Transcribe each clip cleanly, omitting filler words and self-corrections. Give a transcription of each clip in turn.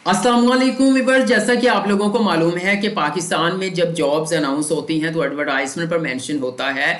अस्सलाम वालेकुम व्यूअर्स। जैसा कि आप लोगों को मालूम है कि पाकिस्तान में जब जॉब्स अनाउंस होती हैं तो एडवर्टाइजमेंट पर मेंशन होता है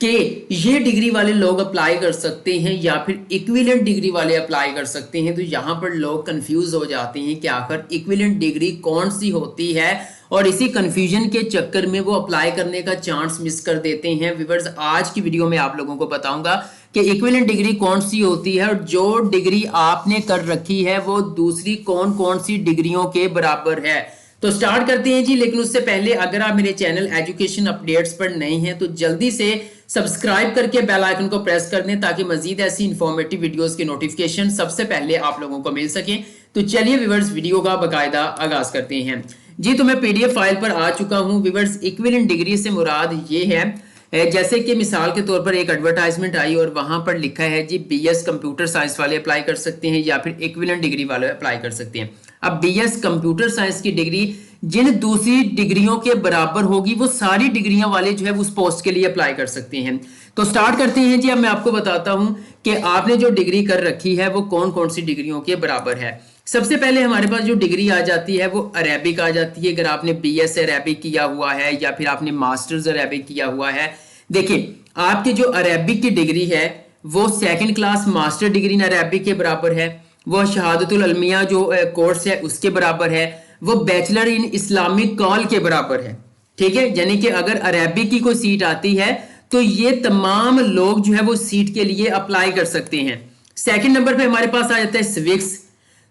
कि ये डिग्री वाले लोग अप्लाई कर सकते हैं या फिर इक्विवेलेंट डिग्री वाले अप्लाई कर सकते हैं। तो यहाँ पर लोग कंफ्यूज हो जाते हैं कि आखिर इक्विवेलेंट डिग्री कौन सी होती है और इसी कंफ्यूजन के चक्कर में वो अप्लाई करने का चांस मिस कर देते हैं। व्यूअर्स, आज की वीडियो में आप लोगों को बताऊंगा कि इक्विवेलेंट डिग्री कौन सी होती है और जो डिग्री आपने कर रखी है वो दूसरी कौन कौन सी डिग्रियों के बराबर है। तो स्टार्ट करते हैं जी। लेकिन उससे पहले अगर आप मेरे चैनल एजुकेशन अपडेट्स पर नए हैं तो जल्दी से सब्सक्राइब करके बेल आइकन को प्रेस कर दें ताकि मजीद ऐसी इंफॉर्मेटिव वीडियोस की नोटिफिकेशन सबसे पहले आप लोगों को मिल सके। तो चलिए व्यूअर्स, वीडियो का बाकायदा आगाज करते हैं जी। तो मैं पीडीएफ फाइल पर आ चुका हूं। व्यूअर्स, इक्विवेलेंट डिग्री से मुराद ये है, जैसे कि मिसाल के तौर पर एक एडवर्टाइजमेंट आई और वहां पर लिखा है जी बीएस कंप्यूटर साइंस वाले अप्लाई कर सकते हैं या फिर इक्विवेलेंट डिग्री वाले अप्लाई कर सकते हैं। अब बीएस कंप्यूटर साइंस की डिग्री जिन दूसरी डिग्रियों के बराबर होगी वो सारी डिग्रियां वाले जो है उस पोस्ट के लिए अप्लाई कर सकते हैं। तो स्टार्ट करते हैं जी। अब मैं आपको बताता हूं कि आपने जो डिग्री कर रखी है वो कौन कौन सी डिग्रियों के बराबर है। सबसे पहले हमारे पास जो डिग्री आ जाती है वो अरेबिक आ जाती है। अगर आपने बीएस अरेबिक किया हुआ है या फिर आपने मास्टर्स अरेबिक किया हुआ है, देखिए आपकी जो अरेबिक की डिग्री है वो सेकंड क्लास मास्टर डिग्री इन अरेबिक के बराबर है, वो शहादतुल अलमिया जो कोर्स है उसके बराबर है, वो बैचलर इन इस्लामिक कॉल के बराबर है। ठीक है, यानी कि अगर अरेबिक की कोई सीट आती है तो ये तमाम लोग जो है वो सीट के लिए अप्लाई कर सकते हैं। सेकंड नंबर पे हमारे पास आ जाता है स्विक्स।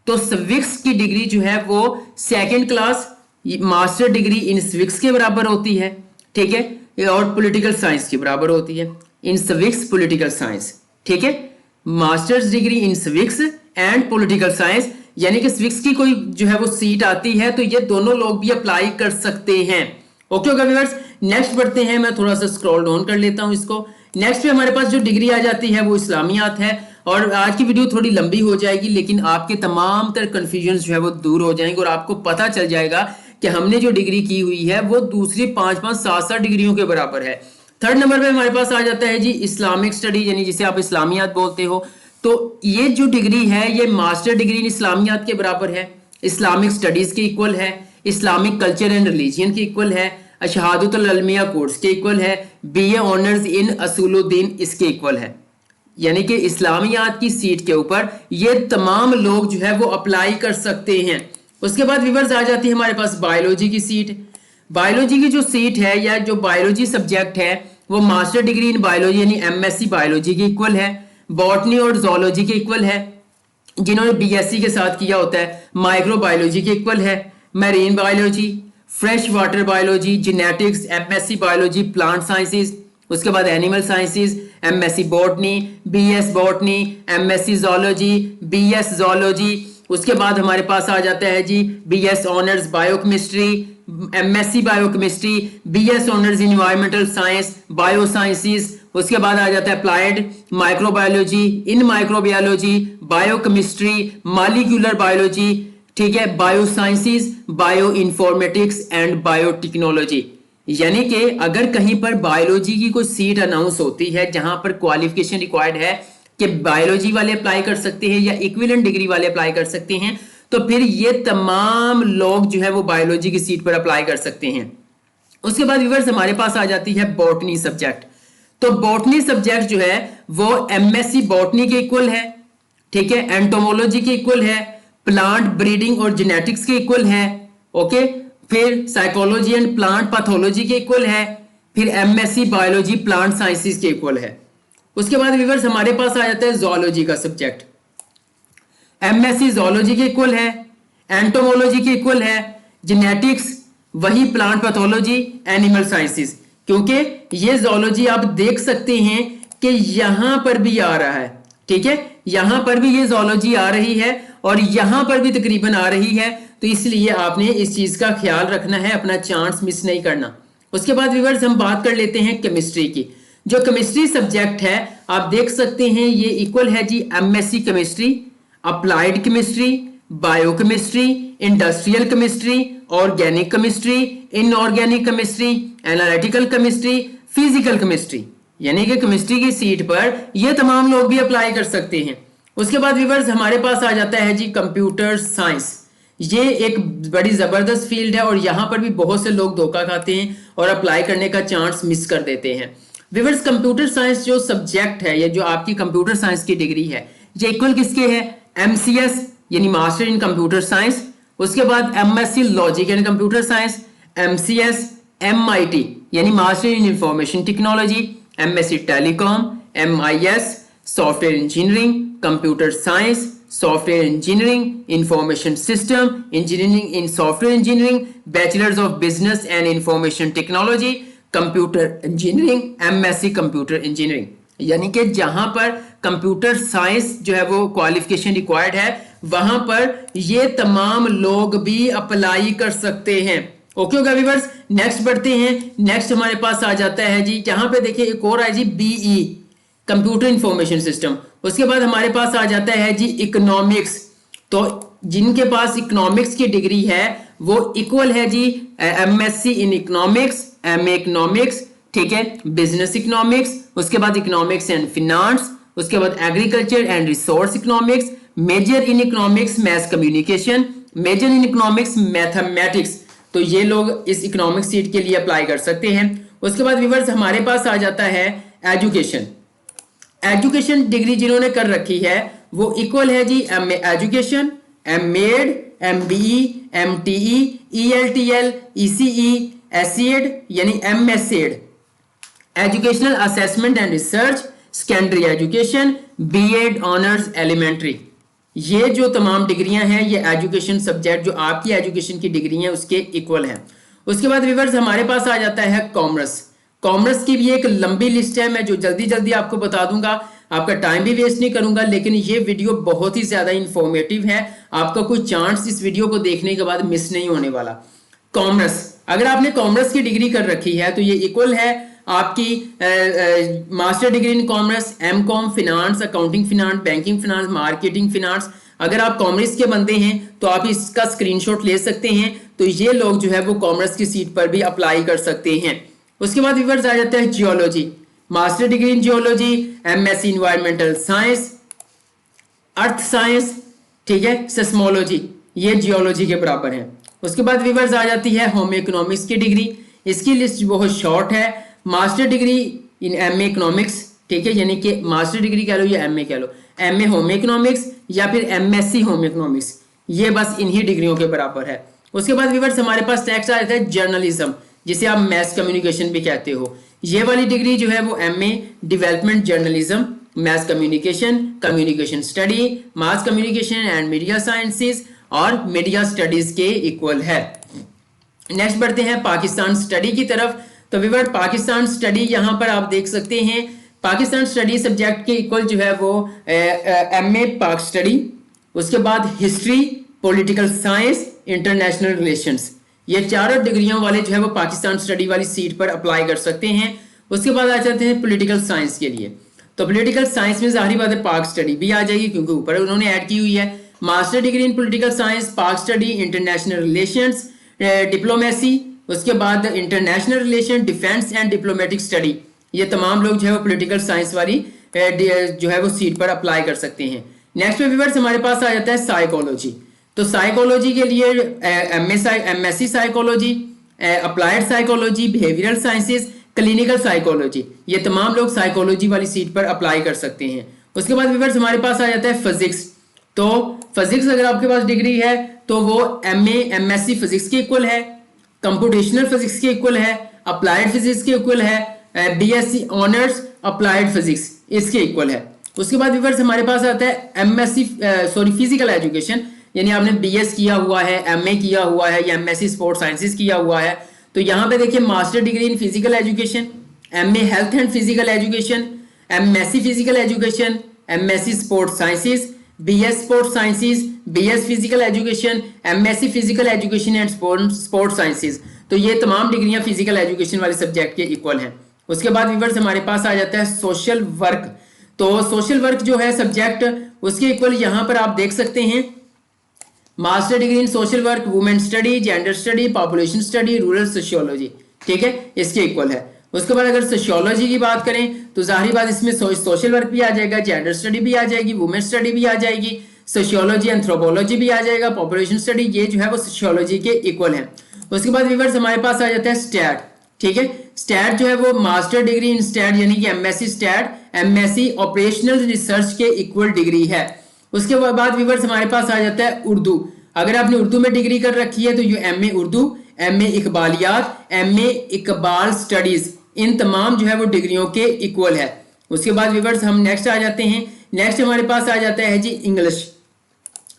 तो स्विक्स की डिग्री जो है वो सेकंड क्लास मास्टर डिग्री इन स्विक्स के बराबर होती है। ठीक है, और पॉलिटिकल साइंस के बराबर होती है इन स्विक्स पॉलिटिकल साइंस। ठीक है, masters degree in civics and political science, यानी कि स्विक्स की कोई जो है वो सीट आती है तो ये दोनों लोग भी अप्लाई कर सकते हैं। ओके ओके व्यूअर्स, नेक्स्ट बढ़ते हैं। मैं थोड़ा सा स्क्रॉल डाउन कर लेता हूं इसको। नेक्स्ट पे हमारे पास जो डिग्री आ जाती है वो इस्लामियात है। और आज की वीडियो थोड़ी लंबी हो जाएगी लेकिन आपके तमाम तरह कंफ्यूजन जो है वो दूर हो जाएंगे और आपको पता चल जाएगा कि हमने जो डिग्री की हुई है वो दूसरी 5-5, 7-7 डिग्रियों के बराबर है। थर्ड नंबर पे हमारे पास आ जाता है जी इस्लामिक स्टडी, यानी जिसे आप इस्लामियात बोलते हो। तो ये जो डिग्री है ये मास्टर डिग्री इन इस्लामियात के बराबर है, इस्लामिक स्टडीज के इक्वल है, इस्लामिक कल्चर एंड रिलीजियन के इक्वल है, शहादतुल अलमिया कोर्स के इक्वल है, बीए ऑनर्स इन असुलुद्दीन इसके इक्वल है। यानी कि इस्लामियात की सीट के ऊपर ये तमाम लोग जो है वो अप्लाई कर सकते हैं। उसके बाद व्यूअर्स आ जाती है हमारे पास बायोलॉजी की सीट। बायोलॉजी की जो सीट है या जो बायोलॉजी सब्जेक्ट है वो मास्टर डिग्री इन बायोलॉजी यानी एमएससी बायोलॉजी के इक्वल है, बॉटनी और जोलॉजी के इक्वल है। जिन्होंने बीएससी के साथ किया होता है माइक्रो बायोलॉजी के इक्वल है, marine biology, fresh water biology, genetics, MSc biology plant sciences. उसके बाद animal sciences, MSc botany, BS botany, MSc zoology, BS zoology. उसके बाद हमारे पास आ जाता है जी BS honours biochemistry, MSc biochemistry, BS honours environmental science bio sciences. उसके बाद आ जाता है अप्लाइड माइक्रोबायोलॉजी, इन माइक्रोबायोलॉजी, बायोकेमिस्ट्री, मॉलिक्यूलर बायोलॉजी। ठीक है, bio sciences, bio informatics and biotechnology. यानी कि अगर कहीं पर बायोलॉजी की कोई सीट अनाउंस होती है जहां पर क्वालिफिकेशन रिक्वायर्ड है कि बायोलॉजी वाले अप्लाई कर सकते हैं या इक्विवेलेंट डिग्री वाले अप्लाई कर सकते हैं, तो फिर ये तमाम लोग जो है वो बायोलॉजी की सीट पर अप्लाई कर सकते हैं। उसके बाद व्यूअर्स हमारे पास आ जाती है बॉटनी सब्जेक्ट। तो बॉटनी सब्जेक्ट जो है वो एमएससी बॉटनी के इक्वल है। ठीक है, एंटोमोलॉजी के इक्वल है, प्लांट ब्रीडिंग और जेनेटिक्स के इक्वल है। ओके, फिर साइकोलॉजी एंड प्लांट पैथोलॉजी के इक्वल है, फिर एमएससी बायोलॉजी प्लांट साइंसेस के इक्वल है। उसके बाद व्यूअर्स हमारे पास आ जाता है जोलॉजी का सब्जेक्ट। एमएससी जोलॉजी के इक्वल है, एंटोमोलॉजी के इक्वल है, जेनेटिक्स वही प्लांट पैथोलॉजी, एनिमल साइंसेस। क्योंकि ये जोलॉजी आप देख सकते हैं कि यहां पर भी आ रहा है। ठीक है, यहां पर भी ये जोलॉजी आ रही है और यहां पर भी तकरीबन आ रही है, तो इसलिए आपने इस चीज का ख्याल रखना है, अपना चांस मिस नहीं करना। उसके बाद व्यूअर्स हम बात कर लेते हैं केमिस्ट्री की। जो केमिस्ट्री सब्जेक्ट है आप देख सकते हैं ये इक्वल है जी MSc chemistry, applied chemistry, biochemistry, industrial chemistry, organic chemistry, inorganic chemistry, analytical chemistry, physical chemistry. यानी कि केमिस्ट्री की सीट पर ये तमाम लोग भी अप्लाई कर सकते हैं। उसके बाद व्यूअर्स हमारे पास आ जाता है जी कंप्यूटर साइंस। ये एक बड़ी जबरदस्त फील्ड है और यहाँ पर भी बहुत से लोग धोखा खाते हैं और अप्लाई करने का चांस मिस कर देते हैं। व्यूअर्स, कंप्यूटर साइंस जो सब्जेक्ट है, ये जो आपकी कंप्यूटर साइंस की डिग्री है, ये इक्वल किसके है? MCS यानी मास्टर इन कंप्यूटर साइंस, उसके बाद MSc लॉजिक यानी कंप्यूटर साइंस, MCS MIT यानी master in information technology, MSc telecom, MIS software engineering, computer science, software engineering, information system engineering in software engineering, bachelors of business and information technology, computer engineering, MSc computer engineering. यानी कि जहां पर computer science जो है वो qualification required है, वहां पर ये तमाम लोग भी अप्लाई कर सकते हैं। ओके होगा व्यूअर्स, नेक्स्ट बढ़ते हैं। नेक्स्ट हमारे पास आ जाता है जी, जहां पे देखिए एक और है जी BE कंप्यूटर इंफॉर्मेशन सिस्टम। उसके बाद हमारे पास आ जाता है जी इकोनॉमिक्स। तो जिनके पास इकोनॉमिक्स की डिग्री है वो इक्वल है जी MSc in economics, MA economics, ठीक है, बिजनेस इकोनॉमिक्स, उसके बाद इकोनॉमिक्स एंड फिनांस, उसके बाद agriculture and resource economics, major in economics math communication, major in economics mathematics. तो ये लोग इस इकोनॉमिक्स सीट के लिए अप्लाई कर सकते हैं। उसके बाद व्यूअर्स हमारे पास आ जाता है एजुकेशन। एजुकेशन डिग्री जिन्होंने कर रखी है वो इक्वल है जी MA education, MEd, MBE, MTE, ELTL, ECE, SED यानी MSED, educational assessment and research, secondary education, BEd honours elementary. ये जो तमाम डिग्रियां हैं ये एजुकेशन सब्जेक्ट जो आपकी एजुकेशन की डिग्री है उसके इक्वल है। उसके बाद व्यूअर्स हमारे पास आ जाता है कॉमर्स। कॉमर्स की भी एक लंबी लिस्ट है, मैं जो जल्दी जल्दी आपको बता दूंगा, आपका टाइम भी वेस्ट नहीं करूंगा, लेकिन ये वीडियो बहुत ही ज्यादा इंफॉर्मेटिव है, आपका कोई चांस इस वीडियो को देखने के बाद मिस नहीं होने वाला। कॉमर्स, अगर आपने कॉमर्स की डिग्री कर रखी है तो ये इक्वल है आपकी master degree in commerce, MCOM finance, accounting finance, banking finance, marketing finance. अगर आप कॉमर्स के बंदे हैं तो आप इसका स्क्रीनशॉट ले सकते हैं। तो ये लोग जो है वो कॉमर्स की सीट पर भी अप्लाई कर सकते हैं। उसके बाद व्यूअर्स आ जाता है जियोलॉजी, मास्टर डिग्री इन geology, MSc environmental science, earth science, ठीक है, सेस्मोलॉजी, ये जियोलॉजी के बराबर है। उसके बाद व्यूअर्स आ जाती है होम इकोनॉमिक्स की डिग्री। इसकी लिस्ट बहुत शॉर्ट है। मास्टर डिग्री इन MA इकोनॉमिक्स, ठीक है, यानी कि मास्टर डिग्री कह लो या MA कह लो, MA होम इकोनॉमिक्स या फिर MSc होम इकोनॉमिक्स, ये बस इन्हीं डिग्रियों के बराबर है। उसके बाद व्यूअर्स हमारे पास नेक्स्ट आ जाता है जर्नलिज्म, जिसे आप मैस कम्युनिकेशन भी कहते हो। ये वाली डिग्री जो है वो MA development journalism, mess communication, communication study, mass communication and media sciences और मीडिया स्टडीज के इक्वल है। नेक्स्ट बढ़ते हैं पाकिस्तान स्टडी की तरफ। तो व्यूअर पाकिस्तान स्टडी यहाँ पर आप देख सकते हैं, पाकिस्तान स्टडी सब्जेक्ट के इक्वल जो है वो MA पाक स्टडी, उसके बाद history, political science, international relations, ये चारों डिग्रियों वाले जो है वो पाकिस्तान स्टडी वाली सीट पर अप्लाई कर सकते हैं। उसके बाद आ जाते हैं पॉलिटिकल साइंस के लिए। तो पॉलिटिकल साइंस में जाहिर बात है पाक स्टडी भी आ जाएगी क्योंकि ऊपर उन्होंने ऐड की हुई है। मास्टर डिग्री इन पॉलिटिकल साइंस, पाक स्टडी, इंटरनेशनल रिलेशंस, डिप्लोमेसी, उसके बाद international relation, defence and diplomatic study, ये तमाम लोग जो है वो पॉलिटिकल साइंस वाली जो है वो सीट पर अप्लाई कर सकते हैं। नेक्स्ट में व्यूअर्स हमारे पास आ जाता है साइकोलॉजी। तो साइकोलॉजी के लिए MSc psychology, applied psychology, behavioural sciences, clinical psychology, ये तमाम लोग साइकोलॉजी वाली सीट पर अप्लाई कर सकते हैं। उसके बाद व्यूअर्स हमारे पास आ जाता है फिजिक्स। तो फिजिक्स अगर आपके पास डिग्री है तो वो MA MSc फिजिक्स के इक्वल है, कंप्यूटेशनल फिजिक्स के इक्वल है, अप्लाइड फिजिक्स के इक्वल है, BSc ऑनर्स अप्लाइड फिजिक्स इसके इक्वल है। उसके बाद व्यूअर्स हमारे पास आता है MSc फिजिकल एजुकेशन, यानी आपने BS किया हुआ है, MA किया हुआ है या MSc स्पोर्ट्स साइंसेज किया हुआ है। तो यहाँ पे देखिए master degree in physical education, MA health and physical education, MSc physical education, MSc sports sciences, BS sports sciences, BS physical education, MSc physical education and sports sciences. तो ये तमाम डिग्रियां फिजिकल एजुकेशन वाले सब्जेक्ट के equal हैं। उसके बाद viewers हमारे पास आ जाता है सोशल वर्क। तो सोशल वर्क जो है सब्जेक्ट उसके इक्वल यहाँ पर आप देख सकते हैं, मास्टर डिग्री इन social work, women study, gender study, population study, rural sociology, ठीक है, इसके इक्वल है। उसके बाद अगर सोशियोलॉजी की बात करें तो जाहिर बात इसमें सोशल वर्क भी आ जाएगा, जेंडर स्टडी भी आ जाएगी, वुमेन स्टडी भी आ जाएगी। सोशियोलॉजी एंथ्रोपोलॉजी भी आ जाएगा, पॉपुलेशन स्टडी, ये जो है वो सोशियोलॉजी के इक्वल है। उसके बाद व्यूअर्स हमारे पास आ जाता है स्टैट, ठीक है। स्टैट जो है वो मास्टर डिग्री इन स्टैट यानी कि MSc stat, MSc operational research के इक्वल डिग्री है। उसके बाद व्यूअर्स हमारे पास आ जाता है उर्दू। अगर आपने उर्दू में डिग्री कर रखी है तो ये एमए उर्दू, एमए इकबालियात, एमए इकबाल स्टडीज, इन तमाम जो है वो डिग्रियों के इक्वल है। उसके बाद व्यूअर्स हम नेक्स्ट आ जाते हैं। नेक्स्ट हमारे पास आ जाता है जी इंग्लिश।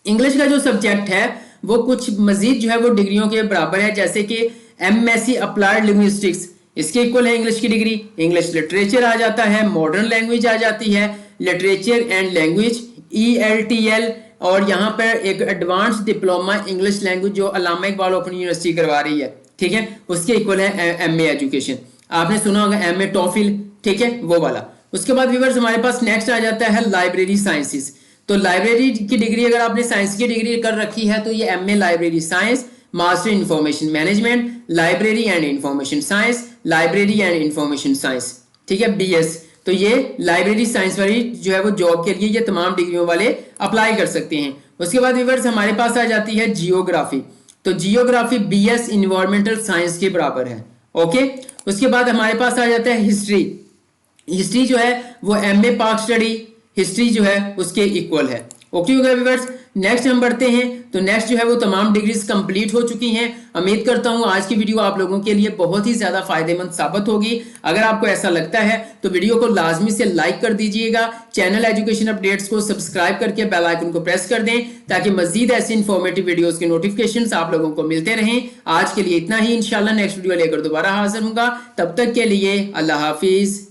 इंग्लिश का जो सब्जेक्ट है वो कुछ मजीद जो है वो डिग्रियों के बराबर है, जैसे कि एमएससी अप्लाइड लिंग्विस्टिक्स, इसके इक्वल है इंग्लिश की डिग्री। इंग्लिश लिटरेचर आ जाता है, मॉडर्न लैंग्वेज आ जाती है, लिटरेचर एंड लैंग्वेज ELTL, और यहाँ पर एक एडवांस डिप्लोमा इंग्लिश लैंग्वेज जो अल्लामा इकबाल ओपन यूनिवर्सिटी करवा रही है, ठीक है, उसके इक्वल है एमए एजुकेशन। आपने सुना होगा एमए टॉफिल, ठीक है, वो वाला। उसके बाद व्यूअर्स हमारे पास नेक्स्ट आ जाता है लाइब्रेरी साइंसेस। तो लाइब्रेरी की डिग्री अगर आपने साइंस की डिग्री कर रखी है तो ये MA library science, master information management, library and information science, library and information science, ठीक है, BS। तो ये लाइब्रेरी साइंस वाली जो है वो जॉब के लिए ये तमाम डिग्रियों वाले अप्लाई कर सकते हैं। उसके बाद व्यूअर्स हमारे पास आ जाती है जियोग्राफी। तो जियोग्राफी BS इन्वायरमेंटल साइंस के बराबर है, ओके। उसके बाद हमारे पास आ जाता है हिस्ट्री। हिस्ट्री जो है वो एमए पाक स्टडी, हिस्ट्री जो है उसके इक्वल है, ओके हो गया व्यूअर्स। नेक्स्ट हम बढ़ते हैं। तो नेक्स्ट जो है वो तमाम डिग्रीज कंप्लीट हो चुकी हैं। उम्मीद करता हूं आज की वीडियो आप लोगों के लिए बहुत ही ज्यादा फायदेमंद साबित होगी। अगर आपको ऐसा लगता है तो वीडियो को लाजमी से लाइक कर दीजिएगा, चैनल एजुकेशन अपडेट्स को सब्सक्राइब करके बेल आइकन को प्रेस कर दें ताकि मजीद ऐसी इंफॉर्मेटिव वीडियोस के नोटिफिकेशंस आप लोगों को मिलते रहें। आज के लिए इतना ही, इंशाल्लाह नेक्स्ट वीडियो लेकर दोबारा हाजिर होऊंगा। तब तक के लिए अल्लाह हाफिज।